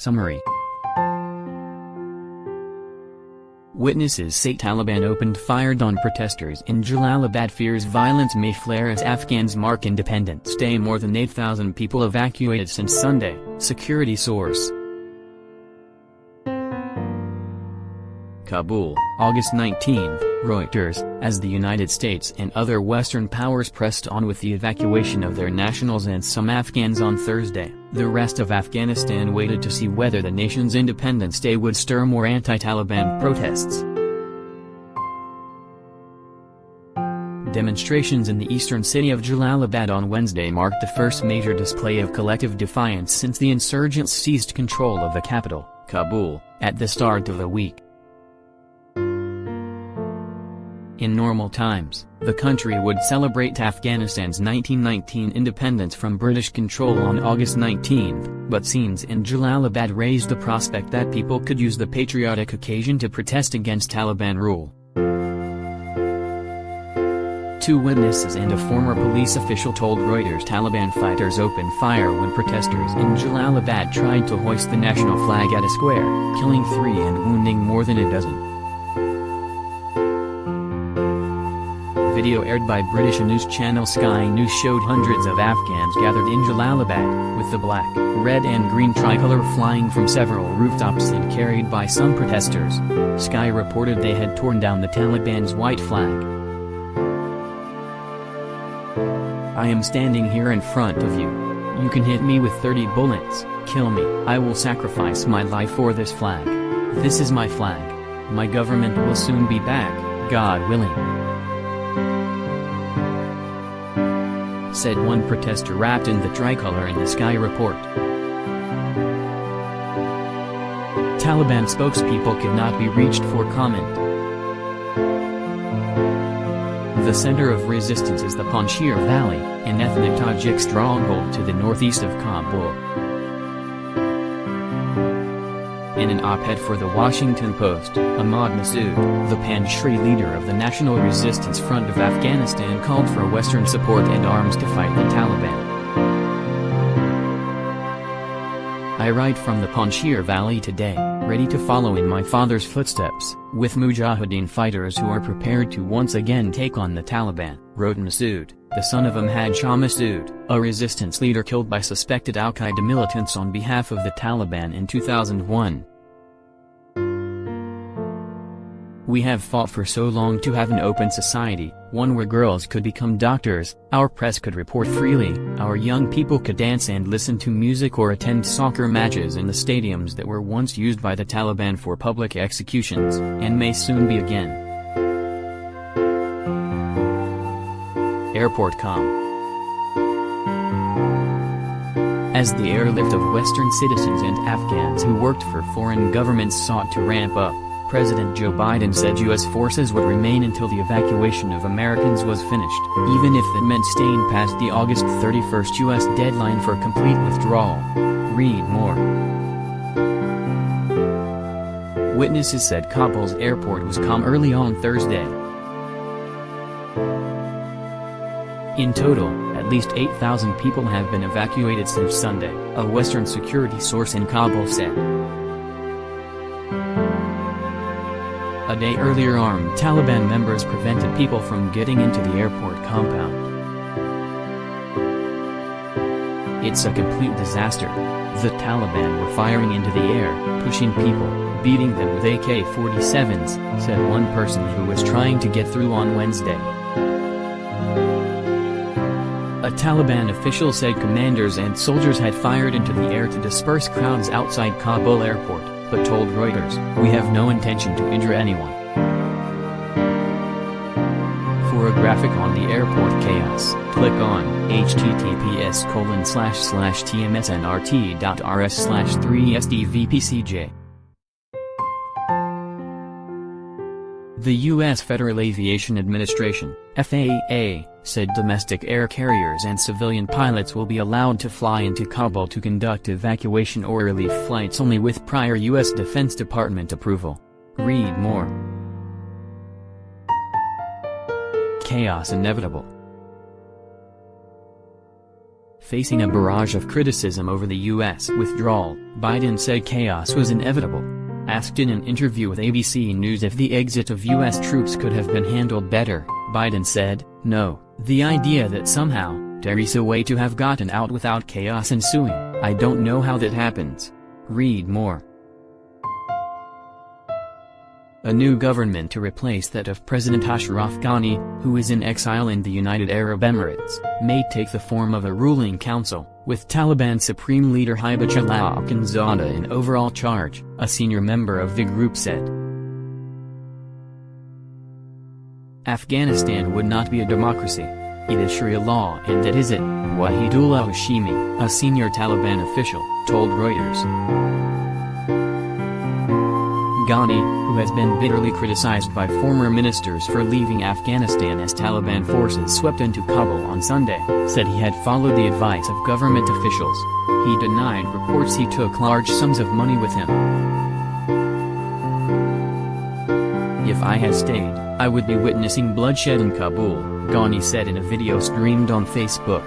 Summary. Witnesses say Taliban opened fire on protesters in Jalalabad. Fears violence may flare as Afghans mark Independence Day. More than 8,000 people evacuated since Sunday, security source. Kabul, August 19, Reuters. As the United States and other Western powers pressed on with the evacuation of their nationals and some Afghans on Thursday, the rest of Afghanistan waited to see whether the nation's Independence Day would stir more anti-Taliban protests. Demonstrations in the eastern city of Jalalabad on Wednesday marked the first major display of collective defiance since the insurgents seized control of the capital, Kabul, at the start of the week. In normal times, the country would celebrate Afghanistan's 1919 independence from British control on August 19, but scenes in Jalalabad raised the prospect that people could use the patriotic occasion to protest against Taliban rule. Two witnesses and a former police official told Reuters Taliban fighters opened fire when protesters in Jalalabad tried to hoist the national flag at a square, killing 3 and wounding more than a dozen. Video aired by British news channel Sky News showed hundreds of Afghans gathered in Jalalabad, with the black, red and green tricolour flying from several rooftops and carried by some protesters. Sky reported they had torn down the Taliban's white flag. "I am standing here in front of you. You can hit me with 30 bullets, kill me. I will sacrifice my life for this flag. This is my flag. My government will soon be back, God willing," said one protester wrapped in the tricolour in the Sky report. Taliban spokespeople could not be reached for comment. The center of resistance is the Panjshir Valley, an ethnic Tajik stronghold to the northeast of Kabul. In an op-ed for the Washington Post, Ahmad Massoud, the Panjshiri leader of the National Resistance Front of Afghanistan, called for Western support and arms to fight the Taliban. "I write from the Panjshir Valley today, ready to follow in my father's footsteps, with Mujahideen fighters who are prepared to once again take on the Taliban," wrote Massoud, the son of Ahmad Shah Massoud, a resistance leader killed by suspected al-Qaeda militants on behalf of the Taliban in 2001. "We have fought for so long to have an open society, one where girls could become doctors, our press could report freely, our young people could dance and listen to music or attend soccer matches in the stadiums that were once used by the Taliban for public executions, and may soon be again." Airport.com. As the airlift of Western citizens and Afghans who worked for foreign governments sought to ramp up, President Joe Biden said U.S. forces would remain until the evacuation of Americans was finished, even if that meant staying past the August 31 U.S. deadline for complete withdrawal. Read more. Witnesses said Kabul's airport was calm early on Thursday. In total, at least 8,000 people have been evacuated since Sunday, a Western security source in Kabul said. A day earlier, armed Taliban members prevented people from getting into the airport compound. "It's a complete disaster. The Taliban were firing into the air, pushing people, beating them with AK-47s, said one person who was trying to get through on Wednesday. A Taliban official said commanders and soldiers had fired into the air to disperse crowds outside Kabul airport, but told Reuters, "We have no intention to injure anyone." For a graphic on the airport chaos, click on https://tmsnrt.rs/3sdvpcj. The U.S. Federal Aviation Administration, FAA, said domestic air carriers and civilian pilots will be allowed to fly into Kabul to conduct evacuation or relief flights only with prior U.S. Defense Department approval. Read more. Chaos inevitable. Facing a barrage of criticism over the U.S. withdrawal, Biden said chaos was inevitable. Asked in an interview with ABC News if the exit of U.S. troops could have been handled better, Biden said, "No, the idea that somehow, there is a way to have gotten out without chaos ensuing, I don't know how that happens." Read more. A new government to replace that of President Ashraf Ghani, who is in exile in the United Arab Emirates, may take the form of a ruling council, with Taliban Supreme Leader Hibatullah Akhundzada in overall charge, a senior member of the group said. Afghanistan would not be a democracy. It is Sharia law and that is it, Wahidullah Hashimi, a senior Taliban official, told Reuters. Ghani, who has been bitterly criticized by former ministers for leaving Afghanistan as Taliban forces swept into Kabul on Sunday, said he had followed the advice of government officials. He denied reports he took large sums of money with him. "If I had stayed, I would be witnessing bloodshed in Kabul," Ghani said in a video streamed on Facebook.